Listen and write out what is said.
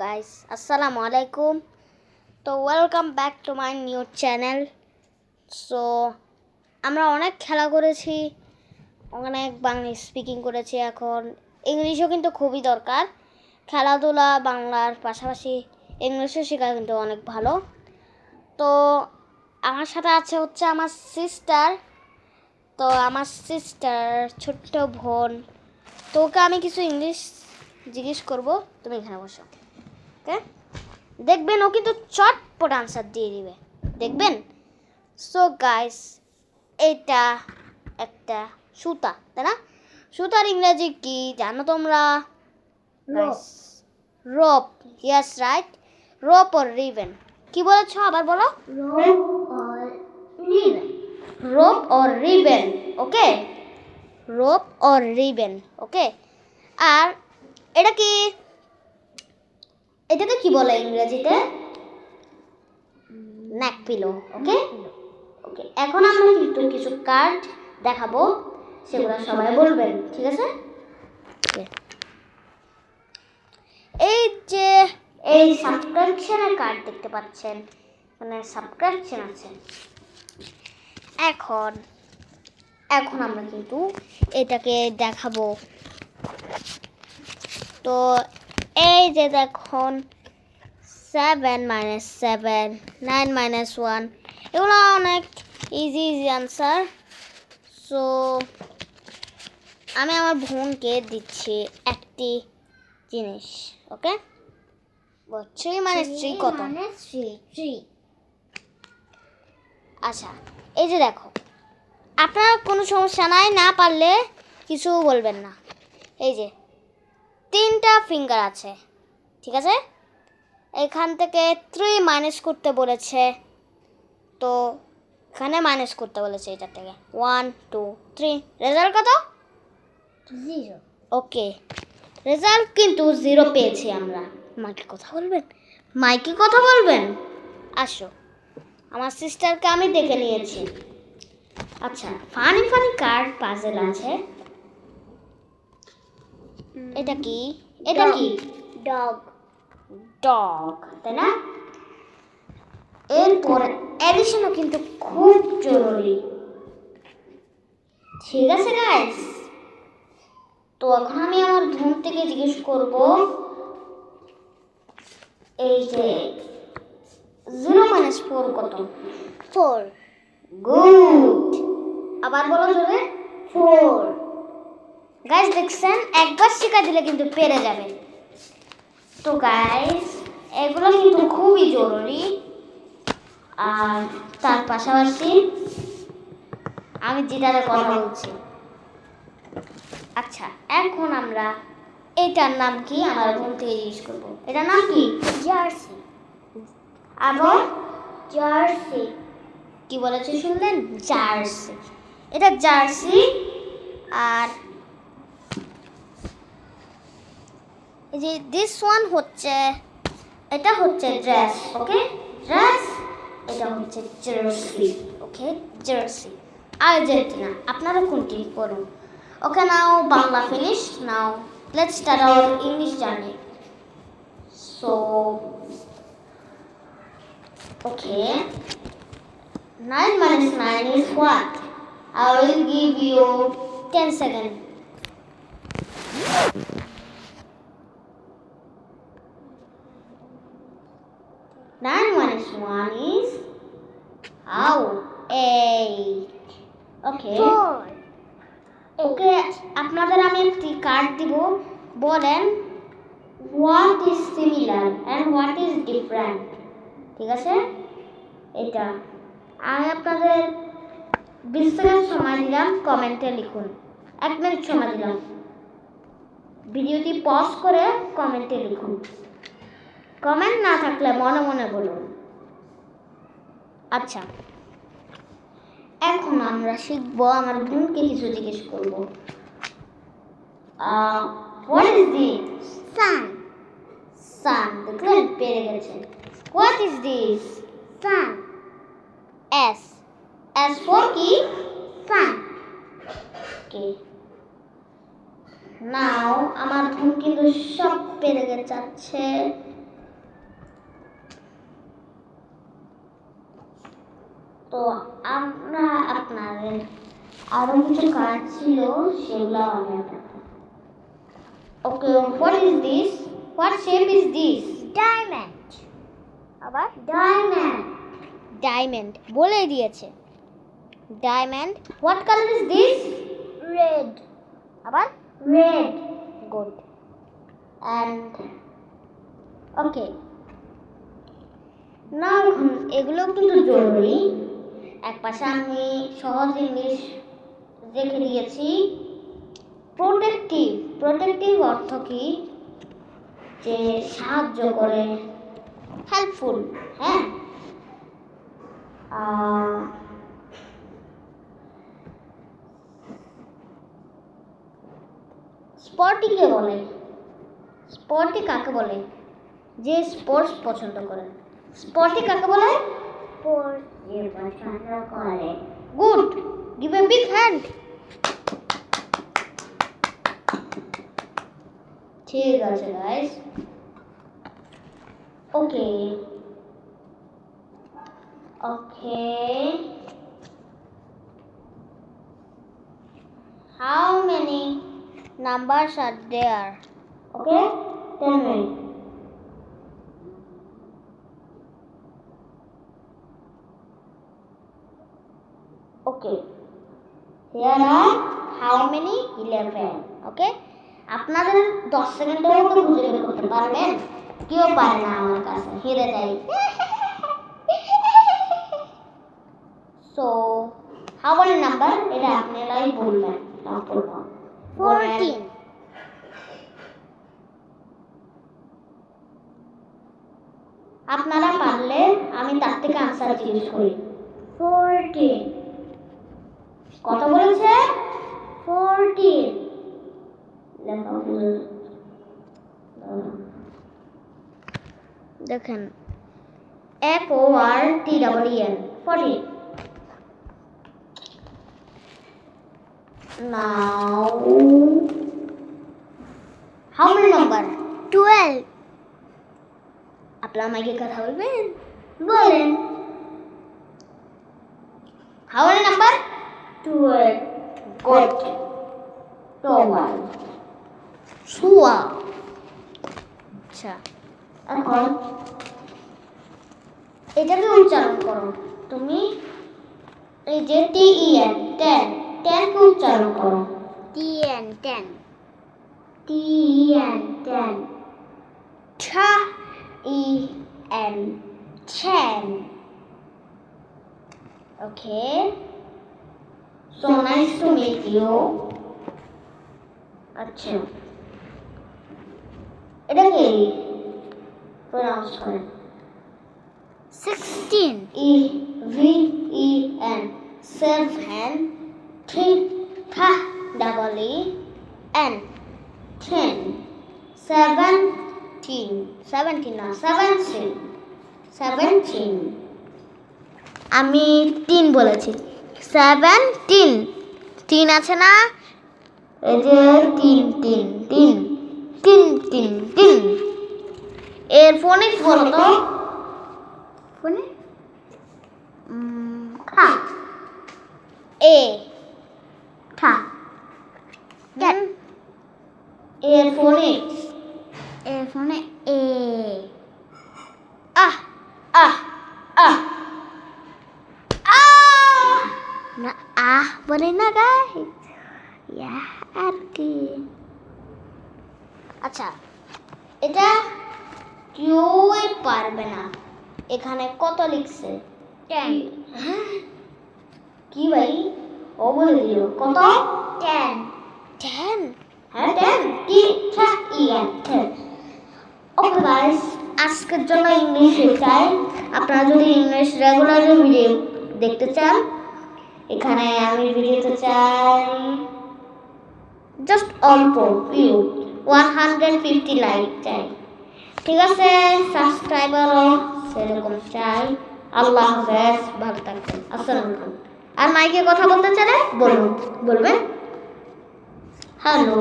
guys, assalamu alaikum. তো welcome back to my new channel. So আমরা অনেক খেলা করেছি, অনেক বাংলা স্পিকিং করেছি, এখন ইংলিশও কিন্তু খুবই দরকার। খেলাধুলা বাংলার পাশাপাশি ইংলিশও শেখা কিন্তু অনেক ভালো। তো আমার সাথে আছে হচ্ছে আমার সিস্টার। তো আমার সিস্টার ছোট্ট বোন, তো ওকে আমি কিছু ইংলিশ জিজ্ঞেস করবো, তুমি এখানে বসো। ওকে, দেখবেন ও কিন্তু চটপট আনসার দিয়ে দিবে, দেখবেন। সো গাইস, এটা একটা সুতা, তাই না? সুতার ইংরেজি কি জানো তোমরা? Rope. Yes, right. Rope or ribbon. কি বলেছো আবার বলো? Rope or ribbon. Okay, rope or ribbon. Okay, আর এটাকে কি বলে ইংরেজিতে? নেক পিলো। ওকে ওকে, এখন আমরা কিন্তু কিছু কার্ড দেখাবো, সেগুলো সবাই বলবেন, ঠিক আছে? এই যে এই সাবস্ক্রিপশনের কার্ড দেখতে পাচ্ছেন, মানে সাবস্ক্রিপশন আছে। এখন আমরা কিন্তু এটাকে দেখাবো। তো এই যে দেখুন, 7 - 7, 9 - 1, এগুলো অনেক ইজি আনসার। সো আমি আমার বোনকে দিচ্ছি একটি জিনিস। ওকে, 3 - 3 কত? 3। আচ্ছা, এই যে দেখো, আপনার কোনো সমস্যা নাই, না পারলে কিছু বলবেন না। এই যে 3টা ফিঙ্গার আছে, ঠিক আছে? এখান থেকে 3 মাইনাস করতে বলেছে, তো এখানে মাইনাস করতে বলেছে এটা থেকে 1 2 3। রেজাল্ট কত? 0। ওকে, রেজাল্ট কিন্তু 0 পেয়েছি আমরা। মাইকে কথা বলবেন? আসো, আমার সিস্টারকে আমি দেখে নিয়েছি। আচ্ছা, ফানি কার্ড পাজল আছে। এটা কি? ডগ, তাই না? এরপর এডিশনও কিন্তু খুব জরুরি, ঠিক আছে গাইস? তো এখন আমি আমার বোন থেকে জিজ্ঞেস করব, এই যে 0 - 4 কত? 4। গুড, আবার বলো জোরে। 4। গাইস, দেখছেন, একবার শেখা দিলে কিন্তু পেরে যাবে। তো গাইস, এগুলো কিন্তু খুবই জরুরি। আর তার পাশাপাশি আমি যেটার কথা বলছি। আচ্ছা, এখন আমরা এটার নাম কি আমার বোন থেকে জিজ্ঞেস করবো। এটার নাম কি? জার্সি। আবার জার্সি। কি বলেছে শুনলেন? জার্সি। এটা জার্সি। আর এই যে দিস ওয়ান হচ্ছে, এটা হচ্ছে ড্রেস। ওকে, ড্রেস। এটা হচ্ছে জার্সি। ওকে, জার্সি। আর্জেন্টিনা। আপনারা কোনটি করুন? Okay, now Bangla finish. Now let's start our English journey. So okay, 9 - 9 is what? I will give you 10 seconds. 9 - 1 is how? 8. Okay. 4. Okay, আপনাদের আমি একটি কার্ড দিব, বলেন what is similar and what is different, ঠিক আছে? এটা আমি আপনাদের 20 সেকেন্ড সময় দিলাম, কমেন্টে লিখুন। 1 মিনিট সময় দিলাম, ভিডিওটি পজ করে কমেন্টে লিখুন। কমেন্ট না থাকলে মনে মনে বলুন। আচ্ছা, এখন আমরা শিখবো, আমার বোনকে কিছু জিজ্ঞেস করবো। what is this? sun. দেখলেন, পেরে গেছেন। what is this? sun. S for কি? sun. Okay, নাও আমার বোন কিন্তু সব পেরে যাচ্ছে। তো আমরা আপনাদের আরো কিছু কার্ড ছিল, সেগুলো আমি আপনাদের। Okay, what is this? What shape is this? Diamond. আবার ডায়মন্ড। ডায়মন্ড বলে দিয়েছে। Diamond. What colour is this? Red. আবার রেড। গুড। অ্যান্ড ওকে, না এগুলো কিন্তু জরুরি। এক পাশে আমি সহজ ইংলিশ রেখে দিয়েছি। প্রোটেক্টিভ। প্রোটেক্টিভ অর্থ কি? যে সাহায্য করে, হেল্পফুল। হ্যাঁ, স্পর্টিকে বলে। স্পর্টি কাকে বলে? যে স্পোর্টস পছন্দ করে। স্পর্টি কাকে বলে? স্পোর্টস যে পছন্দ করে। Good, give a big hand. ঠিক আছে guys. Okay okay, how many numbers are there? Okay, tell me. Okay, here are how many? 11. Okay, আপনাদের 10 সেকেন্ডের মধ্যে খুঁজে বের করতে পারবেন? কেউ পারে না আমার কাছে, হেরে যাই। So how many number? এটা আপনারাই বলবেন। 14. আপনারা পারলে আমি তার থেকে আনসার জিজ্ঞেস করি। 14 কত বলেছে? 14। দেখেন, FORTEEN 14। Now how many number? 12. আপনারা মাইকে কথা বলবেন? বলেন। How many number? 12. Good. 12. সুয়া। আচ্ছা, এখন এটাকে উচ্চারণ করো। তুমি এই যে TEN 10 10 কে উচ্চারণ করো। TEN 10 TEN 10 TEN 10. Okay, so nice to meet you. আচ্ছা, এটা কি প্রনাউন্স করেন? 16 EVEN 7 THEN 10 17 না 17 আমি 3 বলেছি। 17 3 আছে না? এই যে 3 এর ফোনিক্স বলো তো। ফোনে খা এ খা ক্যাট। এর ফোনিক্স এ আহ আহ আহ না আহ বলে না গাইস, ইয়া আর কি। আচ্ছা, এটা কেউই পারবে না। এখানে কত লিখছে? 10। কি ভাই, ও বলে দিল কত? 10 10। হ্যাঁ 10 TEN। ওকে গাইস, আজকের জন্য ইংলিশ শেখাই। আপনারা যদি ইংলিশ রেগুলার ভিডিও দেখতে চান, এখানে আমি ভিডিওতে চাই জাস্ট অল্প ভিউ, 150 লাইক চাই। ঠিক আছে, সাবস্ক্রাইবারও সেরকম চাই। আল্লাহ হাফেজ, ভালো থাকবেন। আসসালামু আলাইকুম। আর মাইকে কথা বলতে চাইলে বলবেন। হ্যালো।